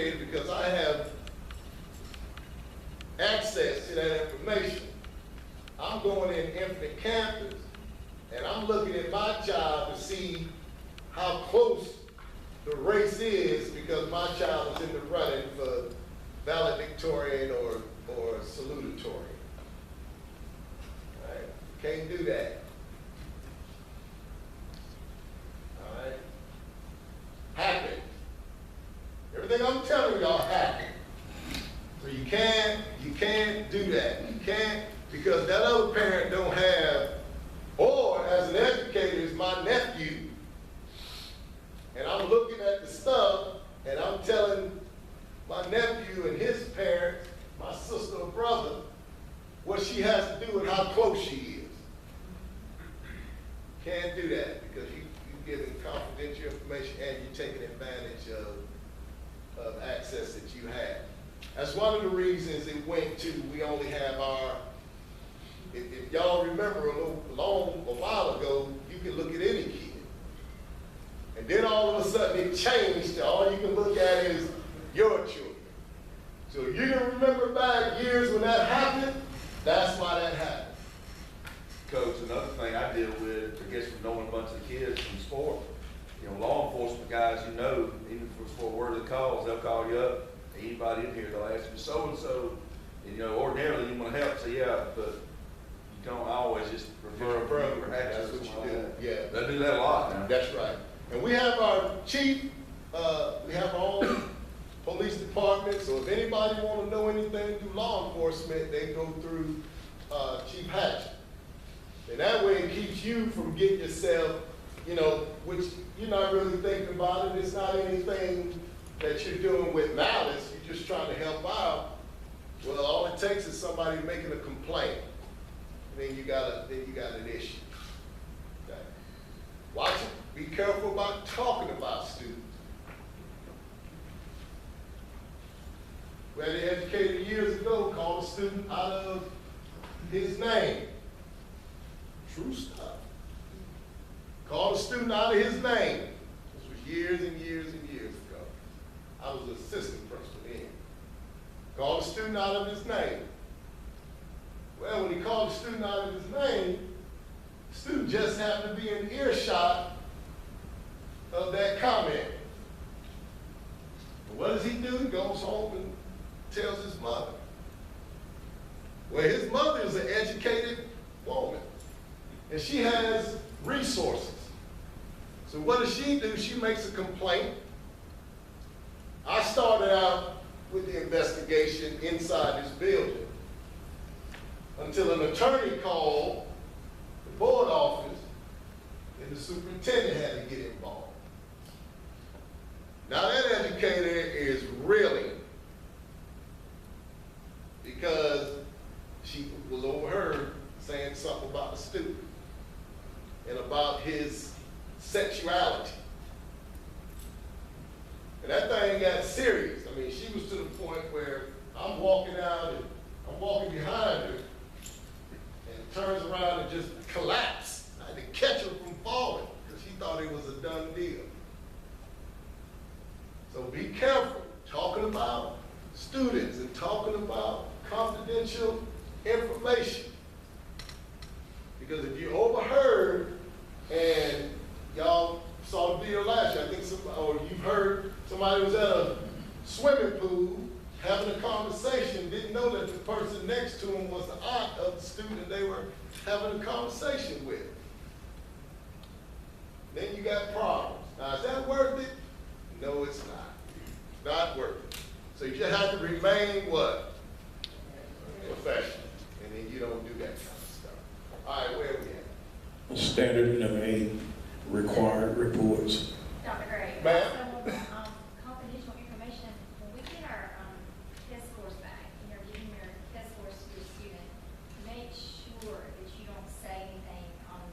educator because I have access to that information. I'm going in Infinite Campus and I'm looking at my child to see how close the race is because my child is in the running for valedictorian or salutatorian. All right? Can't do that. All right? Happen. Everything I'm telling y'all happened. So you can't do that. You can't, because that other parent don't have, or as an educator is my nephew, and I'm looking at the stuff and I'm telling my nephew and his parents, my sister or brother, what she has to do and how close she is. Can't do that because you're giving confidential information and you're taking advantage of access that you have. That's one of the reasons it went to, we only have our, if y'all remember a while ago, you can look at any kid. And then all of a sudden it changed to all you can look at is your children. So you can remember back years when that happened, that's why that happened. Coach, another thing I deal with, I guess from knowing a bunch of the kids from sport, you know, law enforcement guys, you know, even for a word of the calls, they'll call you up. Anybody in here, they'll ask you so-and-so, and you know, ordinarily you want to help, so yeah, but you don't always just refer a program or access. That's what you do, yeah. They do that a lot now. That's right. And we have our chief, we have our own police department, so if anybody want to know anything through law enforcement, they go through Chief Hatch. And that way it keeps you from getting yourself, you know, which you're not really thinking about it. It's not anything that you're doing with malice. You're just trying to help out. Well, all it takes is somebody making a complaint. And then you got an issue. Okay. Watch it. Be careful about talking about students. We had an educator years ago called a student out of his name. True stuff. Called a student out of his name. This was years and years and years ago. I was an assistant principal then. Called a student out of his name. Well, when he called a student out of his name, the student just happened to be in earshot of that comment. But what does he do? He goes home and tells his mother. Well, his mother is an educated woman, and she has resources. So what does she do? She makes a complaint. I started out with the investigation inside this building until an attorney called the board office and the superintendent had to get involved. Now that educator is reeling because she was overheard saying something about the student and about his sexuality. And that thing got serious. I mean, she was to the point where I'm walking out and I'm walking behind her and turns around and just collapsed. I had to catch her from falling because she thought it was a done deal. So be careful talking about students and talking about confidential information. Because if you overheard and y'all saw the video last year, I think or you've heard somebody was at a swimming pool having a conversation, didn't know that the person next to him was the aunt of the student they were having a conversation with. Then you got problems. Now, is that worth it? No, it's not. Not worth it. So you just have to remain what? Professional. And then you don't do that kind of stuff. All right, where are we at? Standard number 8, required reports. Dr. Gray. Ma'am? Confidential information, when we get our test scores back and you're giving your test scores to your student, make sure that you don't say anything.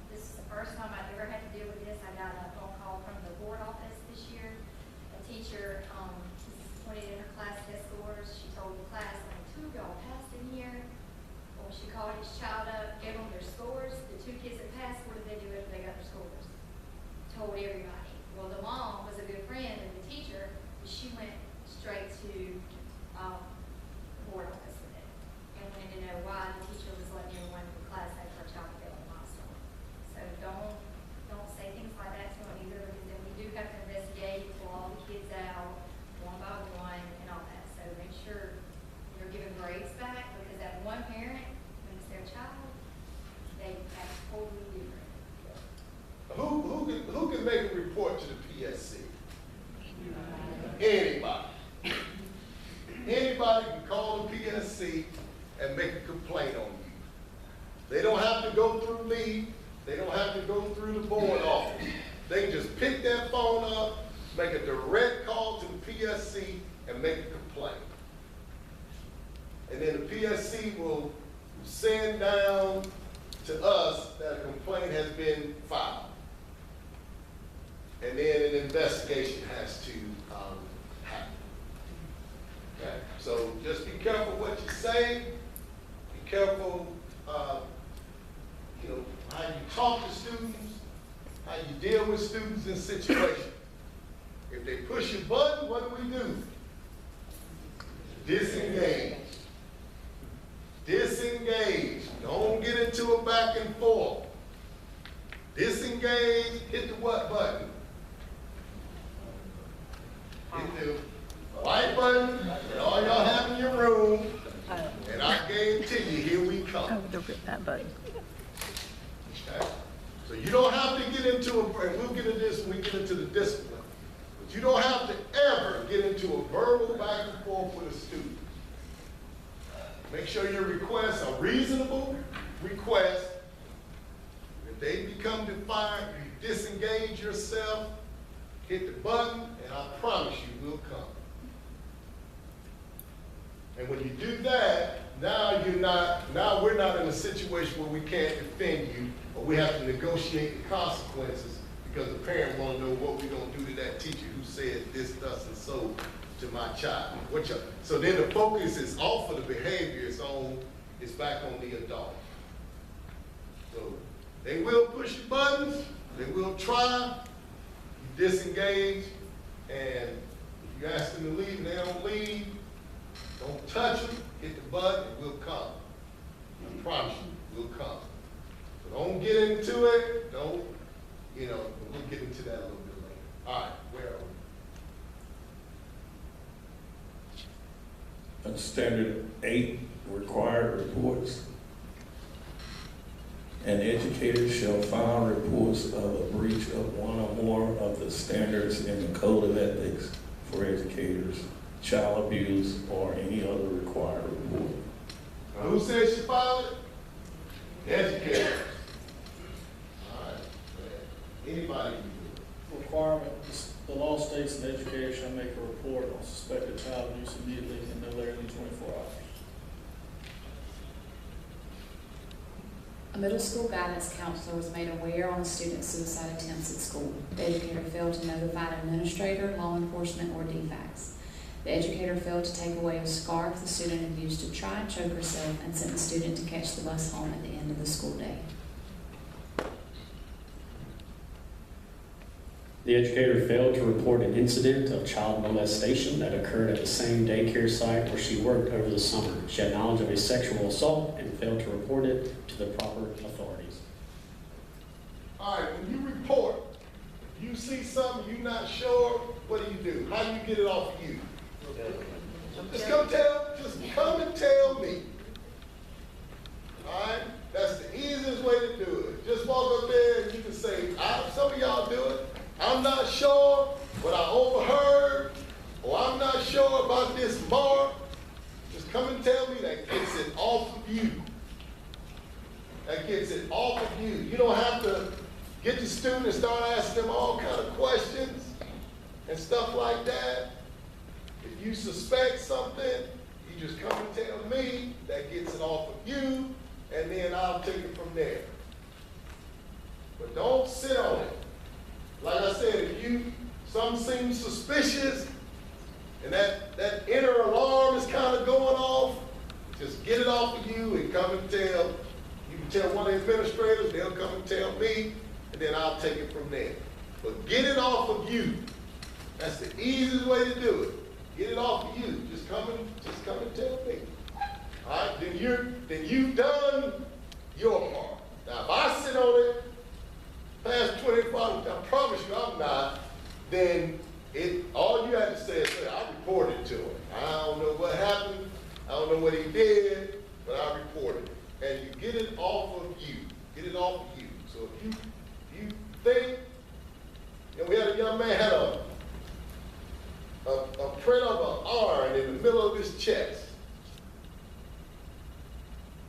This is the first time I've ever had to deal with this. I got a phone call from the board office this year. A teacher pointed in her class test scores. She told the class, like, 2 of y'all passed in here. When she called his child up, gave them their scores. The 2 kids that passed, what did they do after they got their PSC? Anybody. Anybody can call the PSC and make a complaint on you. They don't have to go through me. They don't have to go through the board office. They can just pick that phone up, make a direct call to the PSC, and make a complaint. And then the PSC will send down to us that a complaint has been filed. And then an investigation has to happen. Okay? So just be careful what you say. Be careful, how you talk to students, how you deal with students in situations. If they push your button, what do? Disengage. Disengage. Don't get into a back and forth. Disengage, hit the what button? Hit the white button that all y'all have in your room, and I guarantee you, here we come. Oh, don't hit that button. Okay? So you don't have to get into and we'll get into this when we get into the discipline, but you don't have to ever get into a verbal back and forth with a student. Make sure your requests are reasonable requests. If they become defiant, you disengage yourself, hit the button, and I promise you will come. And when you do that, now we're not in a situation where we can't defend you, or we have to negotiate the consequences because the parent want to know what we're going to do to that teacher who said this, thus, and so to my child. So then the focus is off of the behavior, it's back on the adult. So they will push your buttons, they will try, you disengage, and if you ask them to leave and they don't leave, don't touch them, hit the button, it will come. I promise you, it will come. So don't get into it, we'll get into that a little bit later. All right, where are we? Standard 8, required reports. An educator shall file reports of a breach of one or more of the standards in the Code of Ethics for educators, child abuse, or any other required report. Now, who said she filed it? The educator. All right. Anybody can do it. Requirement, the law states an educator shall make a report on suspected child abuse immediately and no later than 24 hours. A middle school guidance counselor was made aware on a student's suicide attempts at school. The educator failed to notify an administrator, law enforcement, or DFACS. The educator failed to take away a scarf the student had used to try and choke herself and sent the student to catch the bus home at the end of the school day. The educator failed to report an incident of child molestation that occurred at the same daycare site where she worked over the summer. She had knowledge of a sexual assault and failed to report it to the proper authorities. All right, when you report, if you see something you're not sure, what do? How do you get it off of you? Just come and tell me. All right? That's the easiest way to do it. Just walk up there and you can say, some of y'all do it. I'm not sure, but I overheard, or I'm not sure about this mark. Just come and tell me. That gets it off of you. That gets it off of you. You don't have to get the student and start asking them all kind of questions and stuff like that. If you suspect something, you just come and tell me. That gets it off of you, and then I'll take it from there. But don't sit on it. Like I said, if something seems suspicious and that inner alarm is kind of going off, just get it off of you and come and tell. You can tell one of the administrators, they'll come and tell me, and then I'll take it from there. But get it off of you. That's the easiest way to do it. Get it off of you. Just come and tell me. All right, then you've done your part. Now if I sit on it past 24 hours, I promise you I'm not, then all you have to say is, I reported to him. I don't know what happened, I don't know what he did, but I reported it. And you get it off of you. Get it off of you. So if you think, we had a young man had a print of an iron in the middle of his chest.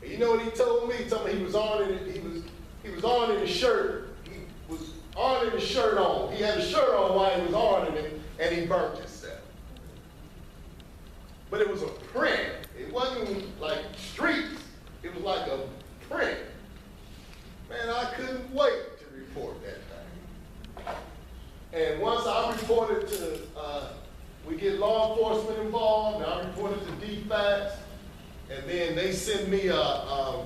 And you know what he told me? He told me he was ironing his shirt. He was ironing his shirt on. He had a shirt on while he was ironing it, and he burnt himself. But it was a print. It wasn't like streaks. It was like a print. Man, I couldn't wait to report that thing. And once I reported to, we get law enforcement involved, and I reported to DFACS, and then they send me a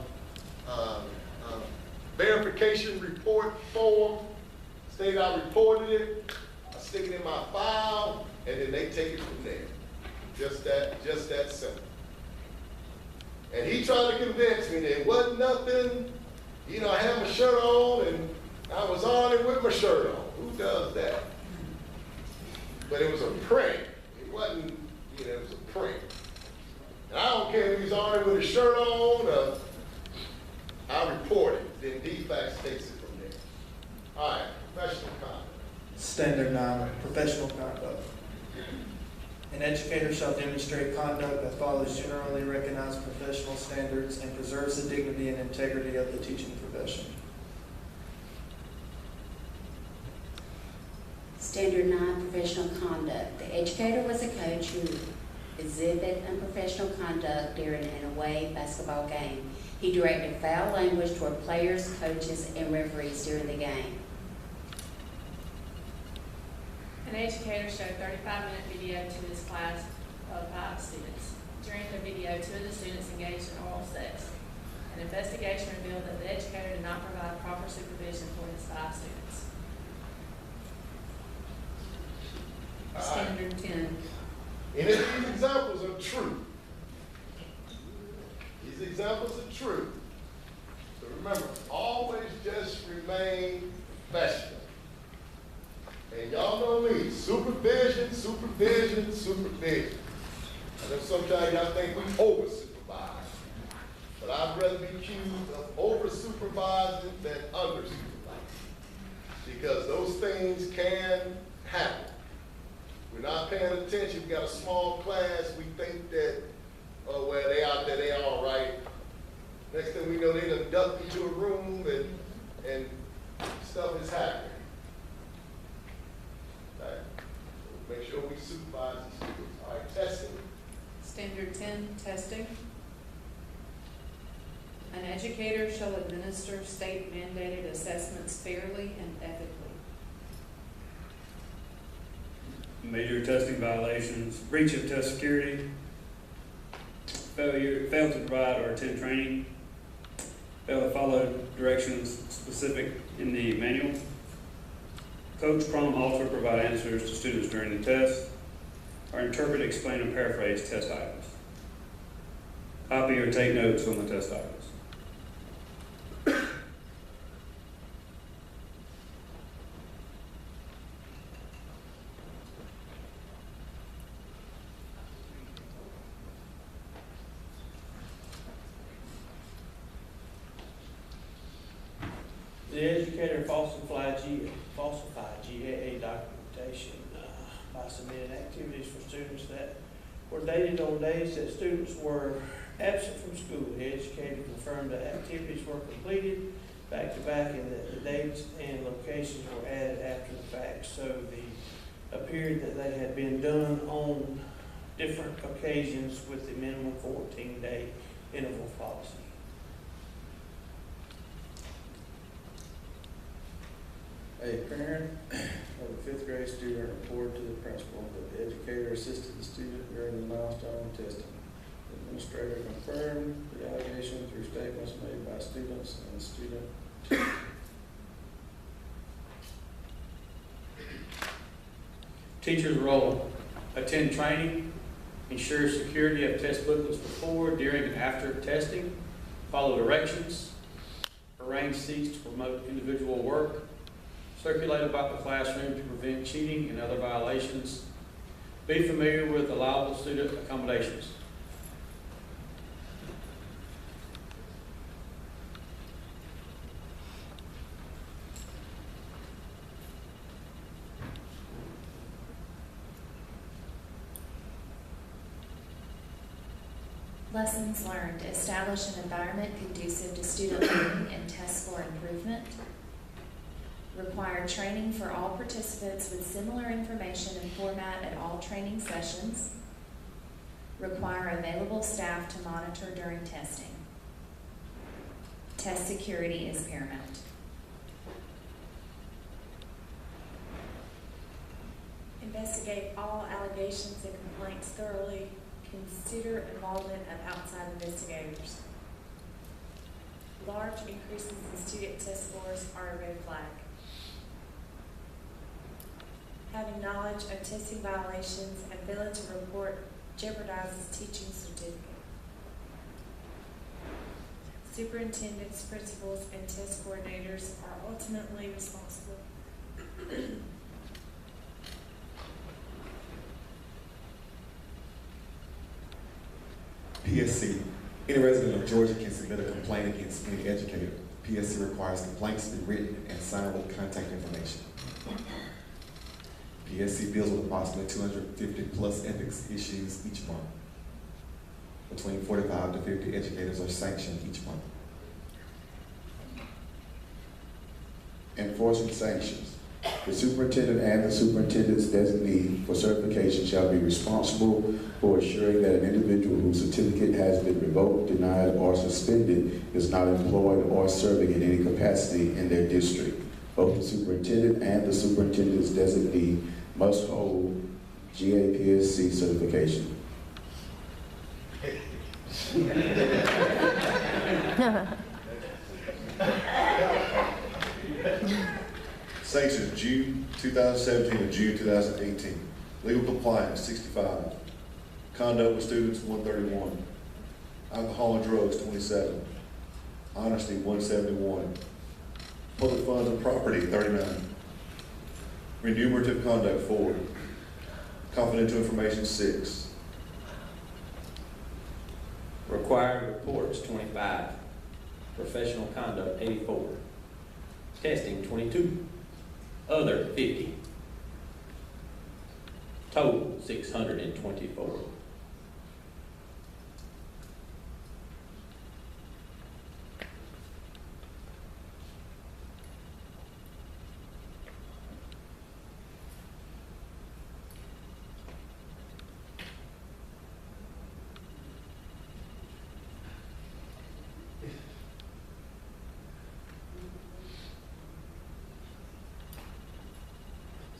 verification report form, state I reported it, I stick it in my file, and then they take it from there. Just that simple. And he tried to convince me that it wasn't nothing, you know, I had my shirt on and I was on it with my shirt on. Who does that? But it was a prank. It wasn't, you know, it was a prank. And I don't care if he's on it with a shirt on, I report it. Then DFACS takes it from there. All right, professional conduct. Standard 9, professional conduct. An educator shall demonstrate conduct that follows generally recognized professional standards and preserves the dignity and integrity of the teaching profession. Standard 9, professional conduct. The educator was a coach who exhibited unprofessional conduct during an away basketball game. He directed foul language toward players, coaches, and referees during the game. An educator showed 35-minute video to his class of 5 students. During the video, 2 of the students engaged in oral sex. An investigation revealed that the educator did not provide proper supervision for his 5 students. Standard 10. And if these examples are true, these examples are true. So remember, always just remain professional. And y'all know me, supervision, supervision, supervision. I know sometimes y'all think we over-supervise, but I'd rather be accused of over-supervising than under-supervising, because those things can happen. We're not paying attention. We got a small class. We think that, oh, well, they out there, they all right. Next thing we know, they done ducked into a room and stuff is happening. All right. So make sure we supervise the students. All right, testing. Standard 10, testing. An educator shall administer state-mandated assessments fairly and ethically. Major testing violations, breach of test security, fail to provide or attend training, fail to follow directions specific in the manual, coach, prompt, alter, provide answers to students during the test, or interpret, explain, and paraphrase test items. Copy or take notes on the test items. The educator falsified GAA documentation by submitting activities for students that were dated on days that students were absent from school. The educator confirmed that activities were completed back to back and that the dates and locations were added after the fact. So the appeared that they had been done on different occasions with the minimum 14-day interval policy. A parent of a 5th grade student reported to the principal that the educator assisted the student during the milestone testing. The administrator confirmed the allegation through statements made by students and student. Teacher's role: attend training, ensure security of test booklets before, during, and after testing, follow directions, arrange seats to promote individual work, circulate about the classroom to prevent cheating and other violations, be familiar with allowable student accommodations. Lessons learned. Establish an environment conducive to student learning and test score improvement. Require training for all participants with similar information and format at all training sessions. Require available staff to monitor during testing. Test security is paramount. Investigate all allegations and complaints thoroughly. Consider involvement of outside investigators. Large increases in student test scores are a red flag. Having knowledge of testing violations and failing to report jeopardizes teaching certificate. Superintendents, principals, and test coordinators are ultimately responsible. PSC. Any resident of Georgia can submit a complaint against any educator. PSC requires complaints to be written and signed with contact information. PSC deals with approximately 250 plus ethics issues each month. Between 45 to 50 educators are sanctioned each month. Enforcement sanctions. The superintendent and the superintendent's designee for certification shall be responsible for assuring that an individual whose certificate has been revoked, denied, or suspended is not employed or serving in any capacity in their district. Both the superintendent and the superintendent's designee must hold GAPSC certification. Sanctions, June 2017 and June 2018. Legal compliance, 65. Conduct with students, 131. Alcohol and drugs, 27. Honesty, 171. Public funds and property, 39. Remunerative conduct, 4. Confidential information, 6. Required reports, 25. Professional conduct, 84. Testing, 22. Other, 50. Total, 624.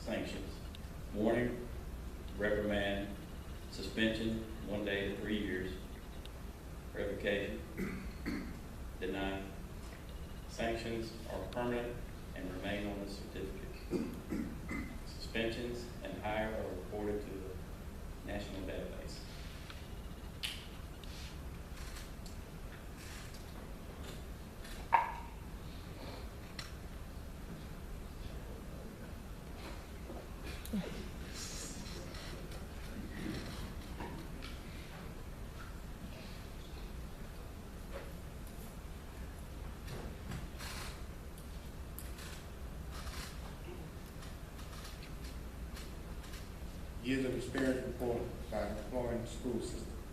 Sanctions: warning, reprimand, suspension, 1 day to 3 years, revocation, deny. Sanctions are permanent and remain on the certificate. Suspensions and higher are reported to the national database. Years of experience report by employing school system.